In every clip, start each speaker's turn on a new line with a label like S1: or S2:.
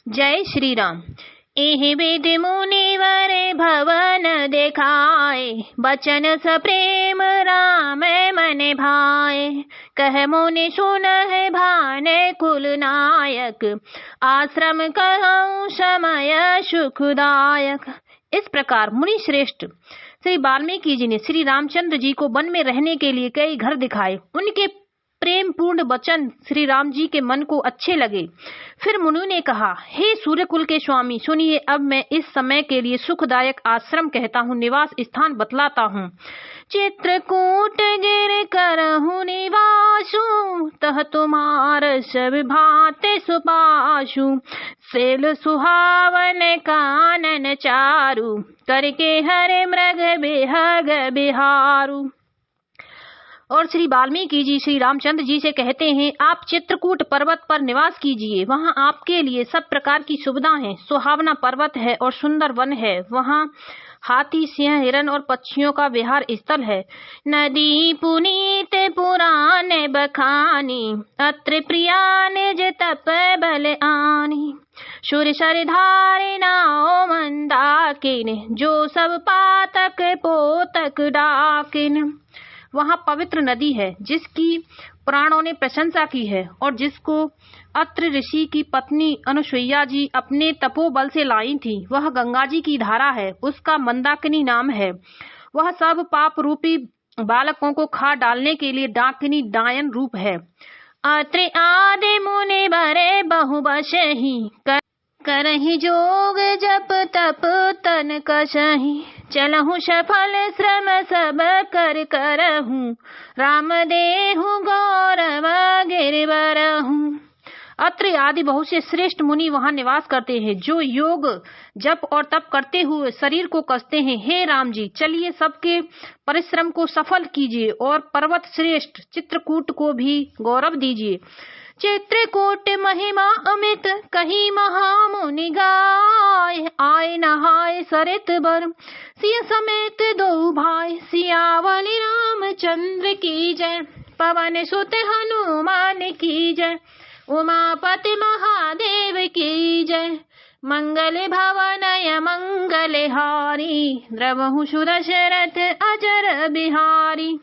S1: जय श्री राम। एहि विधि मुनिवर भवन देखाए, बचन स प्रेम राम मन भाए। कह मुनि सुनहि भाने कुल नायक, आश्रम कहूँ समय सुखदायक। इस प्रकार मुनि श्रेष्ठ श्री वाल्मीकि जी ने श्री रामचंद्र जी को वन में रहने के लिए कई घर दिखाए। उनके प्रेम पूर्ण वचन श्री राम जी के मन को अच्छे लगे। फिर मुनि ने कहा, हे सूर्यकुल के स्वामी, सुनिए, अब मैं इस समय के लिए सुखदायक आश्रम कहता हूँ, निवास स्थान बतलाता हूँ। चित्रकूट गिर करहु निवासु, तह तुम्हार सब भांति सुपाशु। सेल सुहावन कानन चारु, करके हरे मृग बिहग बिहारू। और श्री वाल्मीकि जी श्री रामचंद्र जी से कहते हैं, आप चित्रकूट पर्वत पर निवास कीजिए। वहां आपके लिए सब प्रकार की सुविधा है। सुहावना पर्वत है और सुंदर वन है। वहां हाथी, सिंह, हिरन और पक्षियों का विहार स्थल है। नदी पुनीत पुराण बखानी, अत्र प्रिया निज तप बल आनी। सूर्य सर धारे नाव मंदाकिन, जो सब पातक पोतक डाकिन। वहां पवित्र नदी है जिसकी पुराणों ने प्रशंसा की है और जिसको अत्रि ऋषि की पत्नी अनुसुईया जी अपने तपोबल से लाई थी। वह गंगा जी की धारा है, उसका मंदाकिनी नाम है। वह सब पाप रूपी बालकों को खा डालने के लिए डाकिनी डायन रूप है। अत्रि आदि मुनि बरे बहु बसहि, करहि जोग जप तप तन कसहि। चलहु सफल श्रम सब कर करहूँ, राम देहु गौरव गिरवरहूँ। अत्रि आदि बहुत से श्रेष्ठ मुनि वहां निवास करते हैं, जो योग जप और तप करते हुए शरीर को कसते हैं। हे राम जी, चलिए सबके परिश्रम को सफल कीजिए और पर्वत श्रेष्ठ चित्रकूट को भी गौरव दीजिए। चित्रकूट महिमा अमित, कही महामुनि गाय। आए नहाय सरित बर, सिय समेत दो भाई। सियावली रामचंद्र की जय, पवन सुत हनुमान की जय। उमापति महादेव की जय, मंगल भवनय मंगल हारी। द्रवहु सुदशरथ अजर बिहारी।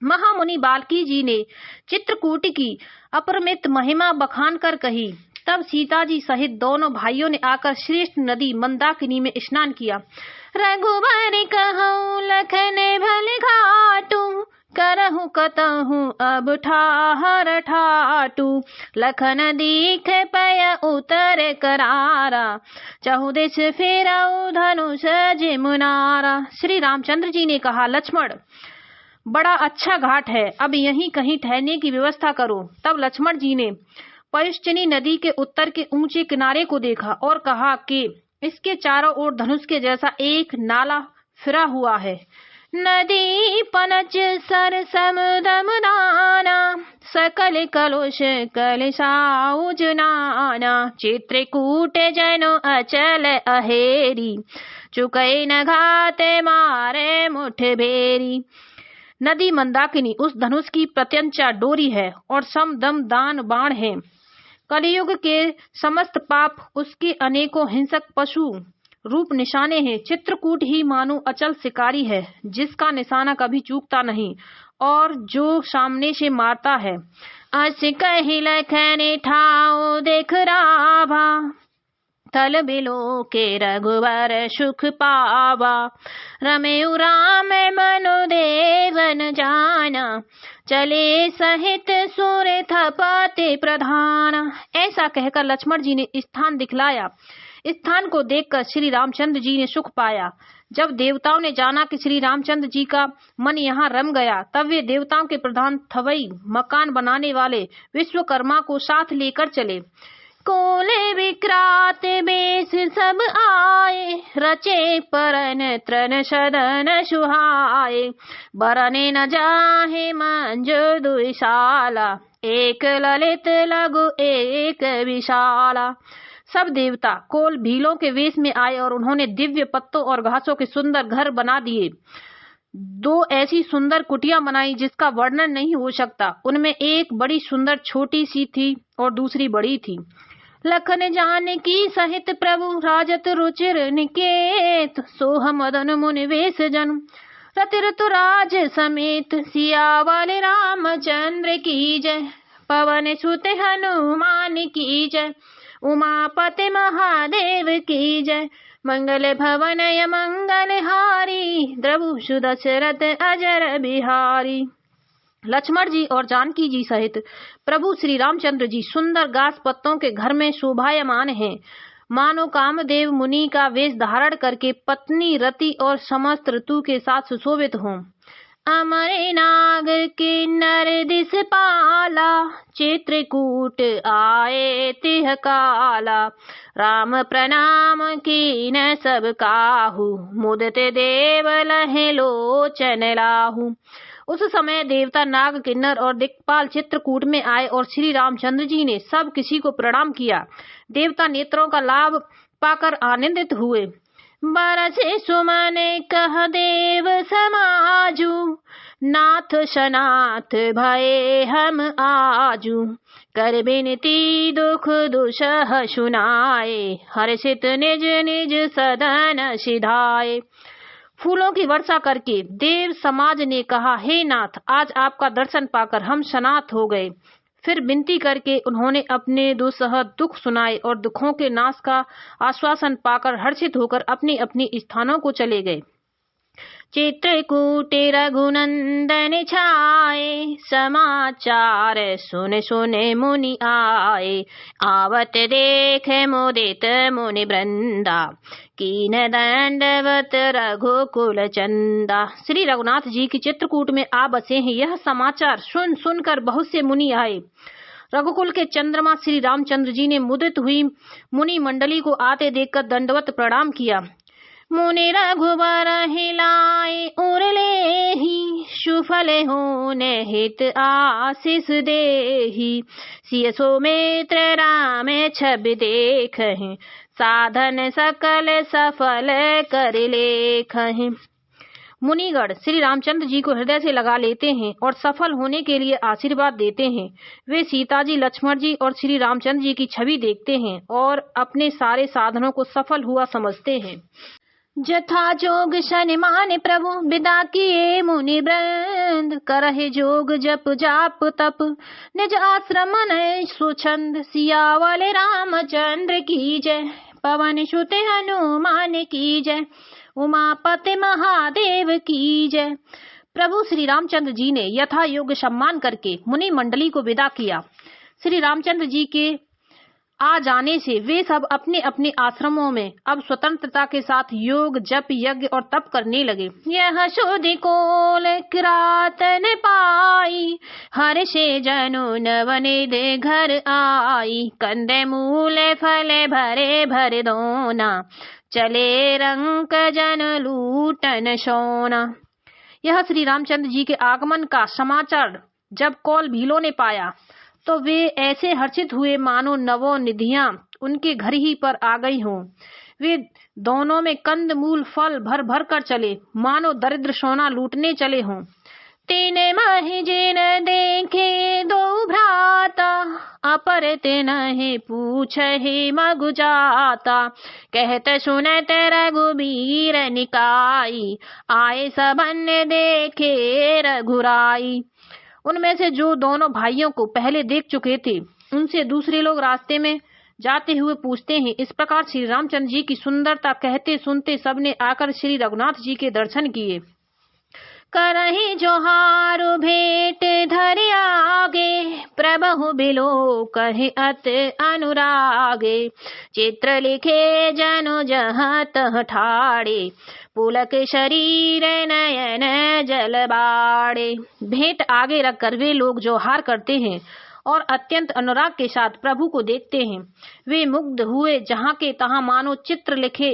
S1: महामुनि बाल्की जी ने चित्रकूट की अपरमित महिमा बखान कर कही। तब सीता जी सहित दोनों भाइयों ने आकर श्रेष्ठ नदी मंदाकिनी में स्नान किया। रघुबर कहूँ लखन भल घाटू, करहु कतहु अब ठाहर ठाटू। लखन दीख पय उतर करारा, चहु दिस फेरऊ धनुष जिमुनारा। श्री रामचंद्र जी ने कहा, लक्ष्मण, बड़ा अच्छा घाट है, अब यहीं कहीं ठहरने की व्यवस्था करो। तब लक्ष्मण जी ने पयुष्चनी नदी के उत्तर के ऊंचे किनारे को देखा और कहा कि इसके चारों ओर धनुष के जैसा एक नाला फिरा हुआ है। नदी पनच सर समुदम नाना, सकल कलुष कलशाउज नाना। चित्रकूट जनो अचल अहेरी, चुकई न घाते मारे मुठ भेरी। नदी मंदाकिनी उस धनुष की प्रत्यंचा डोरी है और सम दम दान बाण है। कलयुग के समस्त पाप उसके अनेकों हिंसक पशु रूप निशाने हैं। चित्रकूट ही मानो अचल शिकारी है, जिसका निशाना कभी चूकता नहीं और जो सामने से मारता है। अस कहि लखन ठाऊ देख राभा, थल बिलो के रघुवर सुख पावा। रमेउ राम मनु देवन जाना, चले सहित सूर थपति प्रधाना। ऐसा कहकर लक्ष्मण जी ने स्थान दिखलाया। स्थान को देखकर श्री रामचंद्र जी ने सुख पाया। जब देवताओं ने जाना कि श्री रामचंद्र जी का मन यहाँ रम गया, तब वे देवताओं के प्रधान थवई मकान बनाने वाले विश्वकर्मा को साथ लेकर चले। कोले विक्रात बेस सब आए, रचे परन त्रन सदन सुहाए। बरने न जाहे मंजु दुशाला, एक ललित लघु एक विशाला। सब देवता कोल भीलों के वेश में आए और उन्होंने दिव्य पत्तों और घासों के सुंदर घर बना दिए। दो ऐसी सुंदर कुटिया बनाई जिसका वर्णन नहीं हो सकता। उनमें एक बड़ी सुंदर छोटी सी थी और दूसरी बड़ी थी। लखन जानकी सहित प्रभु राजत रुचिर निकेत, सोह मदन मुनि वेश जन रति ऋतुराज समेत। सियावाले रामचंद्र की जय, पवन सुत हनुमान की जय, उमापति महादेव की जय। मंगल भवन मंगल हारी, द्रवुषु दशरथ अजर बिहारी। लक्ष्मण जी और जानकी जी सहित प्रभु श्री रामचंद्र जी सुंदर घास पत्तों के घर में शोभायमान हैं, मानो कामदेव मुनि का वेश धारण करके पत्नी रति और समस्त ऋतु के साथ सुशोभित हों। अमर नाग किन्नर दिस पाला, चित्रकूट आए तिह काला। राम प्रणाम कीन सब काहू, मुदित देव लहे लोचन लाहू। उस समय देवता नाग किन्नर और दिक्पाल चित्रकूट में आए और श्री रामचंद्र जी ने सब किसी को प्रणाम किया। देवता नेत्रों का लाभ पाकर आनंदित हुए। बरसे सुमन कह देव समाजू, नाथ सनाथ भये हम आजू। कर बिनती दुख दुसह सुनाए, हर्षित निज निज सदन सिधाए। फूलों की वर्षा करके देव समाज ने कहा, हे नाथ, आज आपका दर्शन पाकर हम सनाथ हो गए। फिर विनती करके उन्होंने अपने दुसह दुख सुनाए और दुखों के नाश का आश्वासन पाकर हर्षित होकर अपनी अपनी स्थानों को चले गए। चित्रकूट रघुनंदन छाए, समाचार सुन सुन मुनि आए। आवत देख मुदित मुनि वृंदा, कीन दंडवत रघुकुल चंदा। श्री रघुनाथ जी की चित्रकूट में आ बसे हैं, यह समाचार सुन सुनकर बहुत से मुनि आए। रघुकुल के चंद्रमा श्री रामचंद्र जी ने मुदित हुई मुनि मंडली को आते देखकर दंडवत प्रणाम किया। मुनि रघुबर हिलाए उरले ही, सुफल होने हित आशीष देहि। सिय सौमित्र राम छवि देखहि, साधन सकल सफल कर लेखहि। मुनिगण श्री रामचंद्र जी को हृदय से लगा लेते हैं और सफल होने के लिए आशीर्वाद देते हैं। वे सीता जी, लक्ष्मण जी और श्री रामचंद्र जी की छवि देखते हैं और अपने सारे साधनों को सफल हुआ समझते हैं। जथा जोग शनिमान प्रभु विदा किए मुनि वृंद, करहि जोग जप जाप तप निज आश्रम नय सुछंद। सियावाले रामचंद्र की जय, पवन सुत हनुमान की जय, उमापति महादेव की जय। प्रभु श्री रामचंद्र जी ने यथा योग सम्मान करके मुनि मंडली को विदा किया। श्री रामचंद्र जी के आ जाने से वे सब अपने अपने आश्रमों में अब स्वतंत्रता के साथ योग जप यज्ञ और तप करने लगे। यह सुधि कोल किरातन पाई, हर्षे जनु नवनिधि घर आई। कंदे मूल फल भरे भर दोना, चले रंक जन लूटन सोना। यह श्री रामचंद्र जी के आगमन का समाचार जब कौल भीलों ने पाया तो वे ऐसे हर्षित हुए मानो नवों निधियां उनके घर ही पर आ गई हों। वे दोनों में कंद मूल फल भर भर कर चले, मानो दरिद्र सोना लूटने चले हों। तीन माहि जिन देखे दो भ्राता, अपर तिन्हि पूछहि मगु जाता। कहत सुनत रघुबीर निकाई, आए सबन देखे रघुराई। उनमें से जो दोनों भाइयों को पहले देख चुके थे, उनसे दूसरे लोग रास्ते में जाते हुए पूछते हैं। इस प्रकार श्री रामचंद्र जी की सुंदरता कहते सुनते सबने आकर श्री रघुनाथ जी के दर्शन किए। करहि जोहार भेंट धरि आगे, प्रभु बिलो कहि अति अनुरागे। चित्र लिखे जनु जहाँ तह ठाड़े, पुलक शरीर नयन जल बाड़े। भेंट आगे रखकर वे लोग जोहार करते हैं और अत्यंत अनुराग के साथ प्रभु को देखते हैं। वे मुग्ध हुए जहाँ के तहाँ मानो चित्र लिखे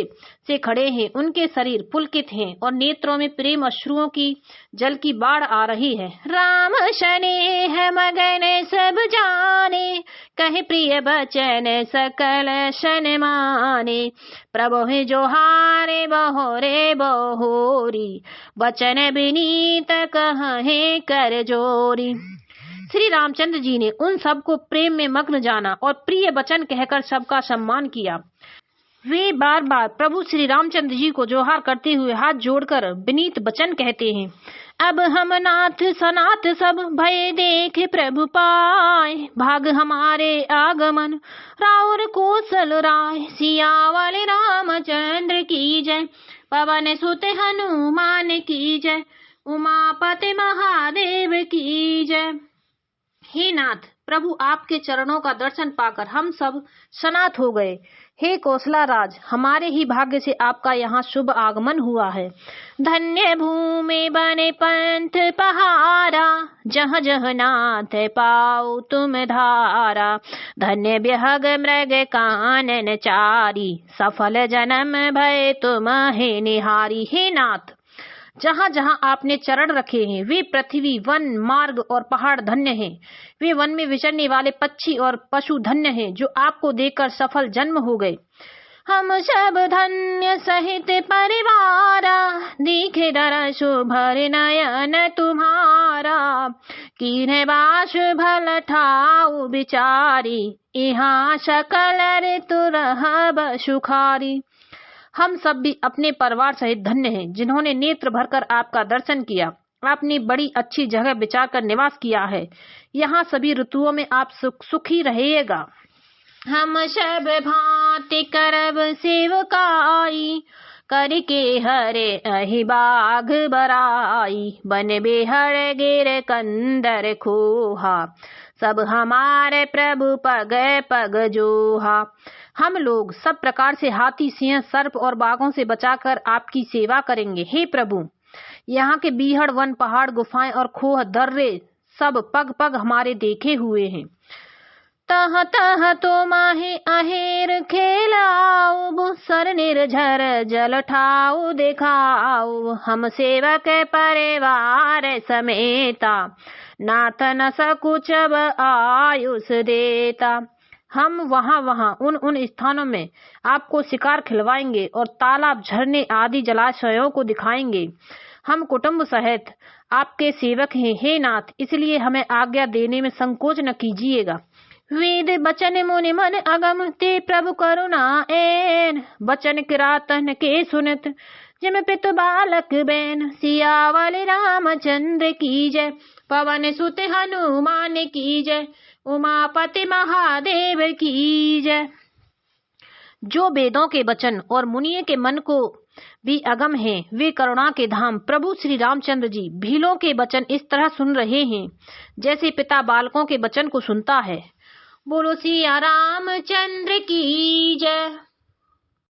S1: से खड़े हैं। उनके शरीर पुलकित हैं और नेत्रों में प्रेम अश्रुओं की जल की बाढ़ आ रही है। राम स्नेह मगन सब जाने, कहे प्रिय बचन सकल शन माने। प्रभु जोहारे बहोरे बहोरी, वचन विनीत कहे कर जोरी। श्री रामचंद्र जी ने उन सबको प्रेम में मग्न जाना और प्रिय वचन कहकर सबका सम्मान किया। वे बार बार प्रभु श्री रामचंद्र जी को जोहार करते हुए हाथ जोड़कर विनीत वचन कहते हैं। अब हम नाथ सनाथ सब भय देख प्रभु पाए, भाग हमारे आगमन राउर कोसल राय। सियावल रामचंद्र की जय, पवन सुत हनुमान की जय, उमापति महादेव की जय। हे नाथ, प्रभु आपके चरणों का दर्शन पाकर हम सब सनाथ हो गए। हे कौशला राज, हमारे ही भाग्य से आपका यहाँ शुभ आगमन हुआ है। धन्य भूमि बने पंथ पहारा, जहाँ जहाँ नाथ पाओ तुम धारा। धन्य बिहग मृग कानन चारी, सफल जन्म भय तुम हे निहारी। हे नाथ, जहाँ जहाँ आपने चरण रखे हैं वे पृथ्वी, वन, मार्ग और पहाड़ धन्य हैं। वे वन में विचरने वाले पक्षी और पशु धन्य हैं जो आपको देखकर सफल जन्म हो गए। हम सब धन्य सहित परिवारा, दिखे दरसु भर नयन तुम्हारा। कीन्हे बास भल ठाऊ बिचारी, यहाँ सकल ऋतु रहब सुखारी। हम सब भी अपने परिवार सहित धन्य हैं जिन्होंने नेत्र भरकर आपका दर्शन किया। आपने बड़ी अच्छी जगह विचार कर निवास किया है। यहाँ सभी ऋतुओं में आप सुखी रहिएगा। हम सब भांति करब सेवकाई, करके हरे अहि बाघ बराई। बन बेहड़ गिर कंदर खोहा, सब हमारे प्रभु पग पग जोहा। हम लोग सब प्रकार से हाथी, सिंह, सर्प और बाघों से बचाकर आपकी सेवा करेंगे। हे प्रभु, यहाँ के बीहड़, वन, पहाड़, गुफाएं और खोह दर्रे सब पग पग हमारे देखे हुए हैं। तह तह तो माहे अहेर खेलाऊ, सर निर्झर जल ठाऊ दिखाऊ। हम सेवक परिवार समेता, नाथ न सकुचब आयुष देता। हम वहाँ उन स्थानों में आपको शिकार खिलवाएंगे और तालाब, झरने आदि जलाशयों को दिखाएंगे। हम कुटुंब सहित आपके सेवक हैं हे नाथ, इसलिए हमें आज्ञा देने में संकोच न कीजिएगा। वेद बचन मुनि मन अगम, ते प्रभु करुणा एन। बचन किरातन के सुनत, जिम पितु बालक बैन। सियावल रामचंद्र की जय, पवन सुत हनुमान की जय, उमापति महादेव की जय। जो वेदों के वचन और मुनियों के मन को भी अगम हैं, वे करुणा के धाम प्रभु श्री रामचंद्र जी भीलों के वचन इस तरह सुन रहे हैं जैसे पिता बालकों के वचन को सुनता है। बोलो सिया रामचंद्र की जय।